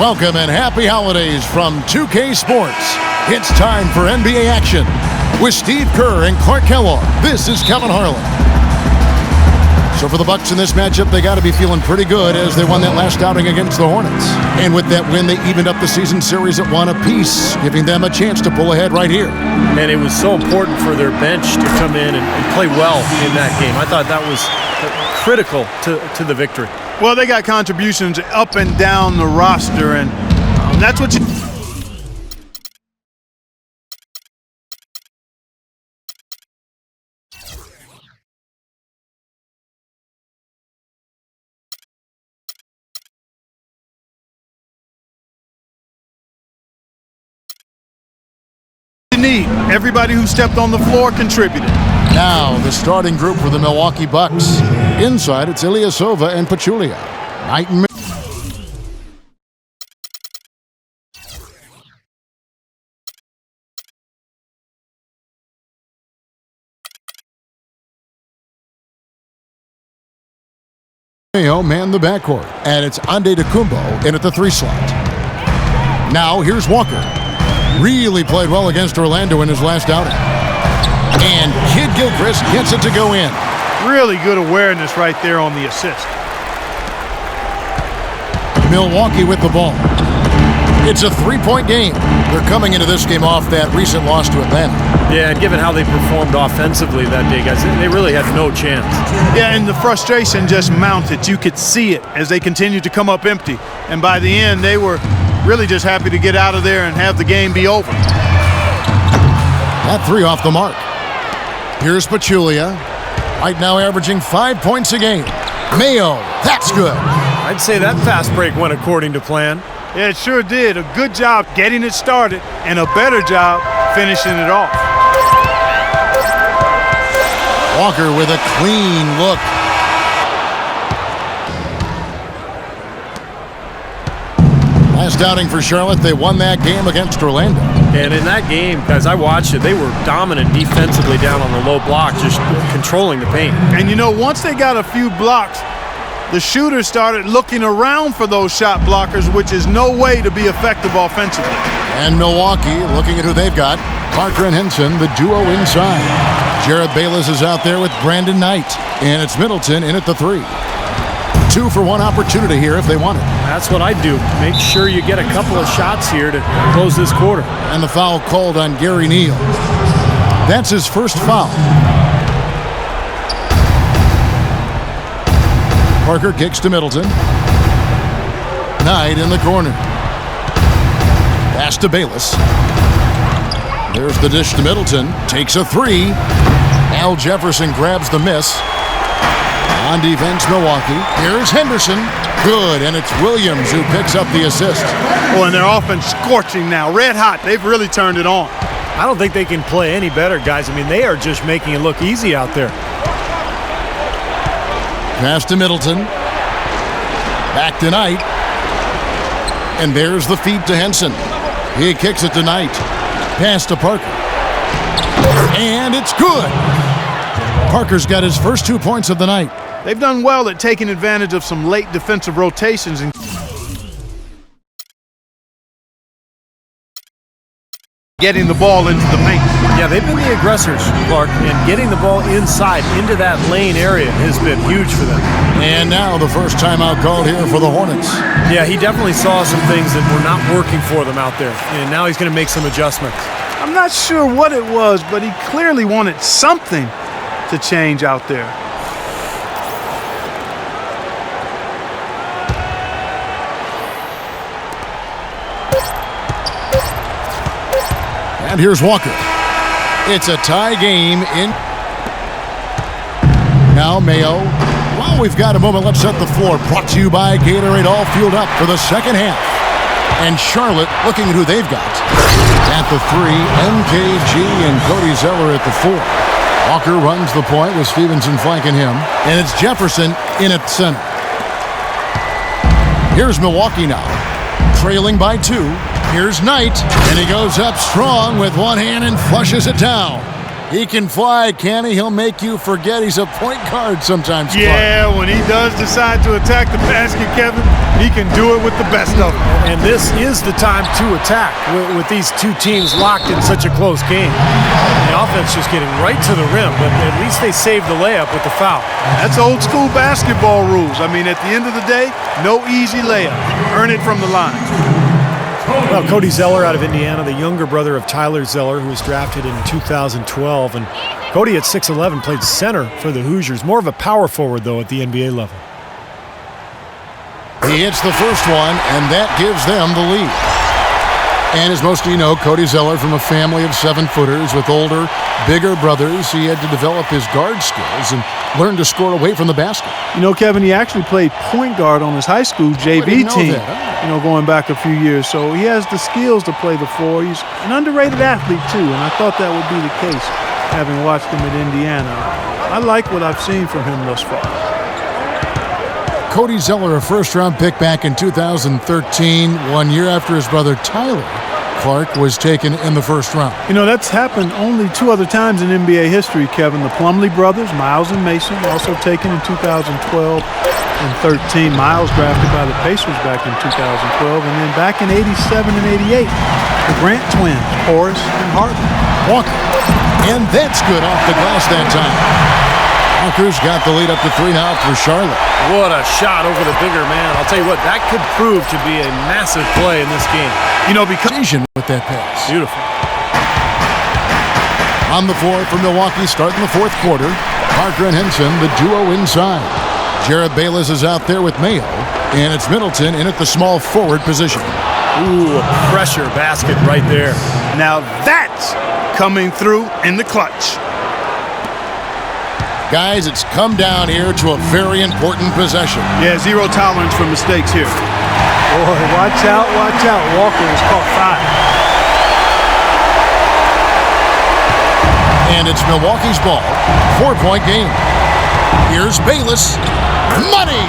Welcome and happy holidays from 2K Sports. It's time for NBA action with Steve Kerr and Clark Kellogg. This is Kevin Harlan. So for the Bucks in this matchup, they got to be feeling pretty good as they won that last outing against the Hornets. And with that win, they evened up the season series at 1 apiece, giving them a chance to pull ahead right here. And it was so important for their bench to come in and play well in that game. I thought that was critical to the victory. Well, they got contributions up and down the roster, and that's what you need. Everybody who stepped on the floor contributed. Now, the starting group for the Milwaukee Bucks. Inside, it's Ilyasova and Pachulia. Knight and Mayo man the backcourt, and it's Antetokounmpo in at the 3 slot. Now, here's Walker. Really played well against Orlando in his last outing. And Kid Gilchrist gets it to go in. Really good awareness right there on the assist. Milwaukee with the ball. It's a 3-point game. They're coming into this game off that recent loss to Atlanta. Yeah, and given how they performed offensively that day, guys, they really had no chance. Yeah, and the frustration just mounted. You could see it as they continued to come up empty. And by the end, they were really just happy to get out of there and have the game be over. That 3 off the mark. Here's Pachulia. Right now averaging 5 points a game. Mayo, that's good. I'd say that fast break went according to plan. Yeah, it sure did. A good job getting it started and a better job finishing it off. Walker with a clean look. Last outing for Charlotte, they won that game against Orlando. And in that game, guys, I watched it. They were dominant defensively down on the low block, just controlling the paint. And you know, once they got a few blocks, the shooters started looking around for those shot blockers, which is no way to be effective offensively. And Milwaukee, looking at who they've got, Parker and Henson, the duo inside. Jared Bayless is out there with Brandon Knight. And it's Middleton in at the 3. 2 for 1 opportunity here if they want it. That's what I'd do. Make sure you get a couple of shots here to close this quarter. And the foul called on Gary Neal. That's his first foul. Parker kicks to Middleton. Knight in the corner. Pass to Bayless. There's the dish to Middleton. Takes a 3. Al Jefferson grabs the miss. On defense, Milwaukee. Here's Henderson. Good, and it's Williams who picks up the assist. Oh, and their offense scorching now. Red hot. They've really turned it on. I don't think they can play any better, guys. I mean, they are just making it look easy out there. Pass to Middleton. Back to Knight. And there's the feed to Henson. He kicks it to Knight. Pass to Parker. And it's good. Parker's got his first 2 points of the night. They've done well at taking advantage of some late defensive rotations and getting the ball into the paint. Yeah, they've been the aggressors, Clark, and getting the ball inside into that lane area has been huge for them. And now the first timeout called here for the Hornets. Yeah, he definitely saw some things that were not working for them out there, and now he's going to make some adjustments. I'm not sure what it was, but he clearly wanted something to change out there. And here's Walker. It's a tie game in. Now Mayo. Well, we've got a moment. Let's set the floor. Brought to you by Gatorade, all fueled up for the second half. And Charlotte looking at who they've got. At the 3, MKG and Cody Zeller at the 4. Walker runs the point with Stevenson flanking him. And it's Jefferson in at center. Here's Milwaukee now. Trailing by 2. Here's Knight, and he goes up strong with one hand and flushes it down. He can fly, can he? He'll make you forget he's a point guard sometimes. Yeah, when he does decide to attack the basket, Kevin, he can do it with the best of them. And this is the time to attack with these two teams locked in such a close game. The offense just getting right to the rim, but at least they saved the layup with the foul. That's old school basketball rules. I mean, at the end of the day, no easy layup. Earn it from the line. Well, Cody Zeller out of Indiana, the younger brother of Tyler Zeller, who was drafted in 2012. And Cody at 6'11", played center for the Hoosiers. More of a power forward, though, at the NBA level. He hits the first one, and that gives them the lead. And as most of you know, Cody Zeller from a family of 7-footers with older, bigger brothers. He had to develop his guard skills and learn to score away from the basket. You know, Kevin, he actually played point guard on his high school JV team, going back a few years. So he has the skills to play the four. He's an underrated athlete, too, and I thought that would be the case, having watched him at Indiana. I like what I've seen from him thus far. Cody Zeller, a first-round pick back in 2013, 1 year after his brother Tyler Clark was taken in the first round. You know, that's happened only 2 other times in NBA history, Kevin. The Plumlee brothers, Miles and Mason, also taken in 2012 and 13. Miles drafted by the Pacers back in 2012, and then back in 87 and 88, the Grant twins, Horace and Harden. Walker, and that's good off the glass that time. Walker's got the lead up to 3 now for Charlotte. What a shot over the bigger man. I'll tell you what, that could prove to be a massive play in this game. You know, because with that pass. Beautiful. On the floor for Milwaukee, starting the fourth quarter. Parker and Henson, the duo inside. Jared Bayless is out there with Mayo, and it's Middleton in at the small forward position. Ooh, a pressure basket right there. now that's coming through in the clutch. Guys, it's come down here to a very important possession. Yeah, zero tolerance for mistakes here. Boy, watch out, watch out. Walker has caught five. And it's Milwaukee's ball. 4-point game. Here's Bayless. Money!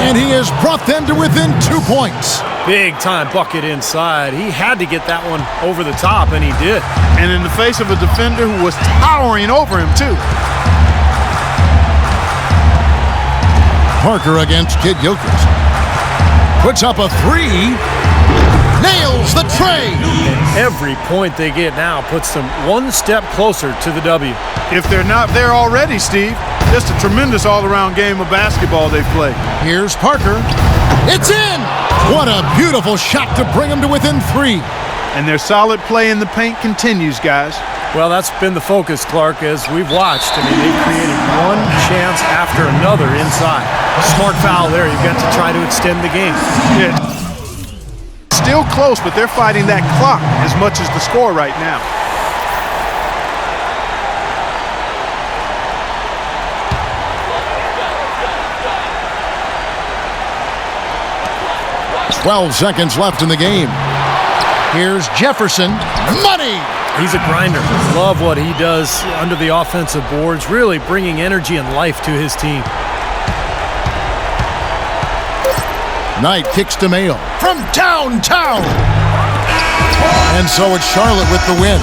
And he has brought them to within 2 points. Big time bucket inside. He had to get that one over the top, and he did. And in the face of a defender who was towering over him, too. Parker against Kid Gilchrist. Puts up a three. Nails the tray. And every point they get now puts them one step closer to the W. If they're not there already, Steve, just a tremendous all-around game of basketball they've played. Here's Parker. It's in! What a beautiful shot to bring them to within 3. And their solid play in the paint continues, guys. Well, that's been the focus, Clark, as we've watched. I mean, they've created one chance after another inside. Smart foul there. You've got to try to extend the game. Yeah. Still close, but they're fighting that clock as much as the score right now. "12 seconds left in the game. Here's Jefferson. Money! He's a grinder. Love what he does under the offensive boards, really bringing energy and life to his team. Knight kicks to Mayo from downtown. And so it's Charlotte with the win.